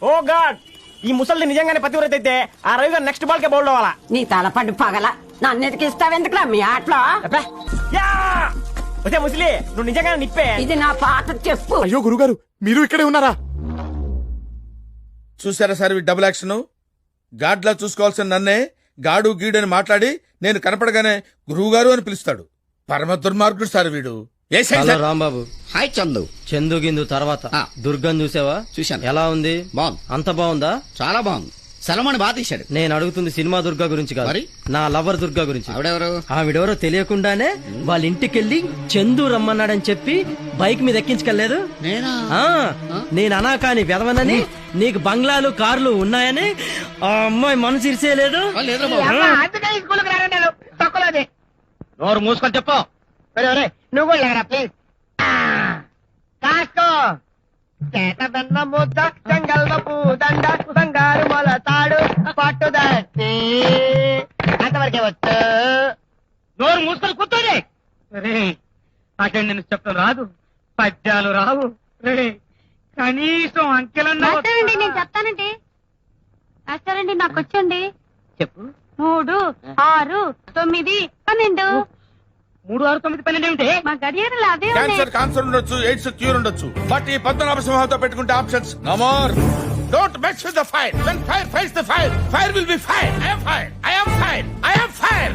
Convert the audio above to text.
ఓ God, ఈ ముసలిది నిజంగానే పతివ్రత అయితే ఆ రవి గారు నెక్స్ట్ బాల్ కే బౌల్డ్ అవ్వాలా. నీ తలపండు పగల నన్ను ఎదిగిస్తావెందుకురా మీ ఆటలో? అబ్బా, యా! ఒసే ముసలి, నువ్వు నిజంగానే నిప్పే. ఇది నా పాత చెప్పు. అయ్యో గురుగారు, మీరు ఇక్కడే ఉన్నారా? చూసారా సార్ ఈ డబుల్ యాక్షన్? గాడ్లా చూసుకోవాల్సిన నన్నే గాడు గీడు అని మాట్లాడి నేను కనపడగానే గురువుగారు అని పిలుస్తాడు. పరమ దుర్మార్గుడు సార్ వీడు. హలో రాంబాబు. హాయ్ చందు. చందు గిందు తర్వాత దుర్గం చూసావా? చూశాను. ఎలా ఉంది? బాగుంది. అంత బాగుందా? చాలా బాగుంది. సలమాన్ బాగా తీశాడు. నేను అడుగుతుంది సినిమా దుర్గా గురించి కాదు, మరి? నా లవర్ దుర్గా గురించి. ఆవిడెవరు? ఆవిడెవరో తెలియకుండానే వాళ్ళ ఇంటికెళ్ళి చందు రమ్మన్నాడని చెప్పి బైక్ మీద ఎక్కించుకెళ్లేదు. నేనా? ఆ, నేను అనాకాని వెదవనని నీకు బంగ్లాలు కార్లు ఉన్నాయని ఆ అమ్మాయి మనసు ఇరిసేయలేదు. లేదురా బాబు. అందుకే ఈ స్కూల్కి రాగంటారు తక్కువది. నోరు మూసుకొని చెప్పు. నువ్వు కూడా లేరా ప్లీజ్. కాస్కో చేత బెన్న ముద్ద చెంగల్వ పూదండ బంగారు మొలతాడు పట్టుదట్టి అంతవరకే వచ్చు. నోరు మూసుకొని కూర్చోండి. నాకేం నేను చెప్తాను రాదు, పద్యాలు రావు. కనీసం అంకెలన్నా రాస్తానండి, నేను చెప్తానండి. రాస్తానండి, నాకు వచ్చండి. చెప్పు. 3, 6, 9, 12. 3, 6, 9, 12 ఏమిటి? మా గడియారాలు అవే ఉన్నాయి. క్యాన్సర్ కాన్సర్ ఉండొచ్చు, ఎయిడ్స్ క్యూర్ ఉండొచ్చు, బట్ ఈ పద్మనాభ సింహంతో పెట్టుకుంటే options no more. Don't mess with the fire. When fire fights the fire, fire will be fire. I am fire. I am fire. I am fire.